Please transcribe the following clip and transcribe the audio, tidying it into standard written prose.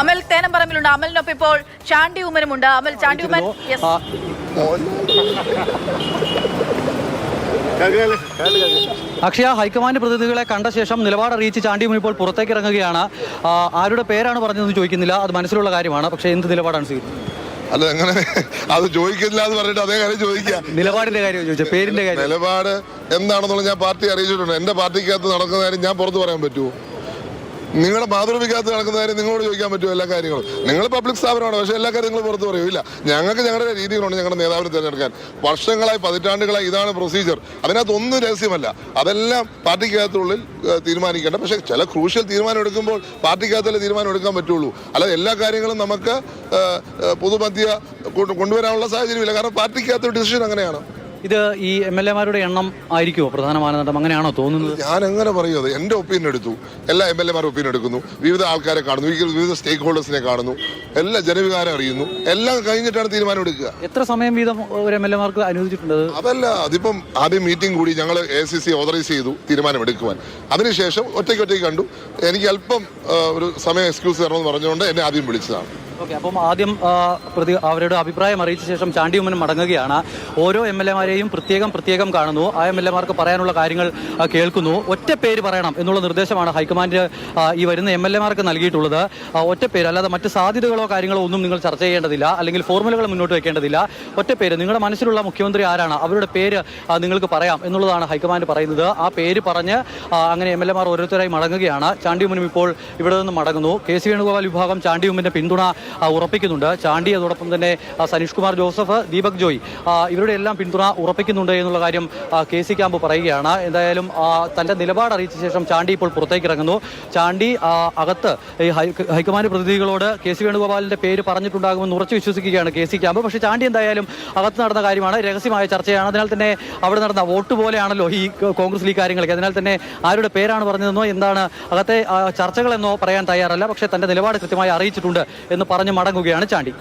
അമൽ തേനംപറമ്പിലുണ്ട്. അമലിനൊപ്പം ഇപ്പോൾ ചാണ്ടി ഉമ്മനുമുണ്ട്. അമൽ, ചാണ്ടി ഉമ്മൻ, അക്ഷയ, ഹൈക്കമാൻഡ് പ്രതിനിധികളെ കണ്ട ശേഷം നിലപാട് അറിയിച്ച് ചാണ്ടി ഉമ്മൻ ഇപ്പോൾ പുറത്തേക്ക് ഇറങ്ങുകയാണ്. ആരുടെ പേരാണ് പറഞ്ഞതെന്ന് ചോദിക്കുന്നില്ല, അത് മനസ്സിലുള്ള കാര്യമാണ്. പക്ഷേ എന്ത് നിലപാടാണ് സ്വീകരിക്കുന്നത്? അല്ല, എങ്ങനെ അത് ചോദിക്കില്ല എന്ന് പറഞ്ഞിട്ട് അതേ കാര്യം ചോദിക്കുക. നിലപാടിന്റെ കാര്യം ചോദിച്ചാൽ പേരിന്റെ കാര്യം. നിലപാട് എന്താണെന്നുള്ള ഞാൻ പാർട്ടി അറിയിച്ചിട്ടുണ്ട്. എന്റെ പാർട്ടിക്കകത്ത് നടക്കുന്ന കാര്യം ഞാൻ പുറത്ത് പറയാൻ പറ്റുമോ? നിങ്ങളുടെ മാതൃഭൂമിക്കകത്ത് നടക്കുന്ന കാര്യം നിങ്ങളോട് ചോദിക്കാൻ പറ്റുമോ? എല്ലാ കാര്യങ്ങളും നിങ്ങൾ പബ്ലിക് സ്ഥാപനമാണ്, പക്ഷേ എല്ലാ കാര്യങ്ങളും നിങ്ങൾ പുറത്ത് പറയൂല. ഞങ്ങൾക്ക് ഞങ്ങളുടെ രീതികളുണ്ട് ഞങ്ങളുടെ നേതാവിനെ തിരഞ്ഞെടുക്കാൻ. വർഷങ്ങളായി, പതിറ്റാണ്ടുകളായി ഇതാണ് പ്രൊസീജിയർ. അതിനകത്ത് ഒന്നും രഹസ്യമല്ല. അതെല്ലാം പാർട്ടിക്കകത്തുള്ളിൽ തീരുമാനിക്കേണ്ട. പക്ഷേ ചില ക്രൂഷ്യൽ തീരുമാനം എടുക്കുമ്പോൾ പാർട്ടിക്കകത്തല്ലേ തീരുമാനം എടുക്കാൻ പറ്റുള്ളൂ. അല്ലാതെ എല്ലാ കാര്യങ്ങളും നമുക്ക് പൊതുമധ്യ കൊണ്ടുവരാനുള്ള സാഹചര്യമില്ല. കാരണം പാർട്ടിക്കകത്ത് ഡിസിഷൻ അങ്ങനെയാണ്. ഇത് ഈ MLA-മാരുടെ എണ്ണം ആയിരിക്കുമോ പ്രധാന മാനദണ്ഡം? അങ്ങനെയാണോ തോന്നുന്നത്? ഞാൻ എങ്ങനെ പറയുന്നത്? എൻ്റെ ഒപ്പീനിയൻ എടുത്തു, എല്ലാ MLA-മാരുടെ ഒപ്പീനിയൻ എടുക്കുന്നു, വിവിധ ആൾക്കാരെ കാണുന്നു, വിവിധ സ്റ്റേക്ക് ഹോൾഡേഴ്സിനെ കാണുന്നു, എല്ലാ ജനവികാരം അറിയുന്നു, എല്ലാം കഴിഞ്ഞിട്ടാണ് തീരുമാനം എടുക്കുക. എത്ര സമയം വീതം ഒരു MLA-മാർക്ക് അനുവദിച്ചിട്ടുണ്ട്? അതല്ല, അതിപ്പം ആദ്യം മീറ്റിംഗ് കൂടി ഞങ്ങൾ ACC ഓതറൈസ് ചെയ്തു തീരുമാനം എടുക്കുവാൻ. അതിനുശേഷം ഒറ്റയ്ക്ക് കണ്ടു. എനിക്ക് അല്പം ഒരു സമയം എക്സ്ക്യൂസ് തരണമെന്ന് പറഞ്ഞുകൊണ്ട് എന്നെ ആദ്യം വിളിച്ചതാണ്. ഓക്കെ, അപ്പം ആദ്യം അവരുടെ അഭിപ്രായം അറിയിച്ച ശേഷം ചാണ്ടി ഉമ്മൻ മടങ്ങുകയാണ്. ഓരോ MLA-മാരെയും പ്രത്യേകം കാണുന്നു. ആ MLA-മാർക്ക് പറയാനുള്ള കാര്യങ്ങൾ കേൾക്കുന്നു. ഒറ്റ പേര് പറയണം എന്നുള്ള നിർദ്ദേശമാണ് ഹൈക്കമാൻഡ് ഈ വരുന്ന MLA-മാർക്ക് നൽകിയിട്ടുള്ളത്. ഒറ്റ പേര്, അല്ലാതെ മറ്റ് സാധ്യതകളോ കാര്യങ്ങളോ ഒന്നും നിങ്ങൾ ചർച്ച ചെയ്യേണ്ടതില്ല, അല്ലെങ്കിൽ ഫോർമുലകൾ മുന്നോട്ട് വെക്കേണ്ടതില്ല. ഒറ്റ പേര്, നിങ്ങളുടെ മനസ്സിലുള്ള മുഖ്യമന്ത്രി ആരാണ്, അവരുടെ പേര് നിങ്ങൾക്ക് പറയാം എന്നുള്ളതാണ് ഹൈക്കമാൻഡ് പറയുന്നത്. ആ പേര് പറഞ്ഞ് അങ്ങനെ MLA-മാർ ഓരോരുത്തരായി മടങ്ങുകയാണ്. ചാണ്ടി ഉമ്മനും ഇപ്പോൾ ഇവിടെ നിന്ന് മടങ്ങുന്നു. KC വേണുഗോപാൽ വിഭാഗം ചാണ്ടി ഉമ്മന്റെ പിന്തുണ ഉറപ്പിക്കുന്നുണ്ട്. ചാണ്ടി, അതോടൊപ്പം തന്നെ സനീഷ് കുമാർ ജോസഫ്, ദീപക് ജോയ്, ഇവരുടെ എല്ലാം പിന്തുണ ഉറപ്പിക്കുന്നുണ്ട് എന്നുള്ള കാര്യം KC ക്യാമ്പ് പറയുകയാണ്. എന്തായാലും തന്റെ നിലപാട് അറിയിച്ച ശേഷം ചാണ്ടി ഇപ്പോൾ പുറത്തേക്ക് ഇറങ്ങുന്നു. ചാണ്ടി അകത്ത് ഈ ഹൈക്കമാൻഡ് പ്രതിനിധികളോട് KC വേണുഗോപാലിന്റെ പേര് പറഞ്ഞിട്ടുണ്ടാകുമെന്ന് ഉറച്ചു വിശ്വസിക്കുകയാണ് KC ക്യാമ്പ്. പക്ഷേ ചാണ്ടി എന്തായാലും അകത്ത് നടന്ന കാര്യമാണ്, രഹസ്യമായ ചർച്ചയാണ്. അതിനാൽ തന്നെ അവിടെ നടന്ന വോട്ട് പോലെയാണല്ലോ ഈ കോൺഗ്രസ് ഈ കാര്യങ്ങളൊക്കെ. അതിനാൽ തന്നെ ആരുടെ പേരാണ് പറഞ്ഞതെന്നോ എന്താണ് അകത്തെ ചർച്ചകളെന്നോ പറയാൻ തയ്യാറല്ല. പക്ഷേ തന്റെ നിലപാട് കൃത്യമായി അറിയിച്ചിട്ടുണ്ട് എന്ന് പറഞ്ഞ് മടങ്ങുകയാണ് ചാണ്ടി.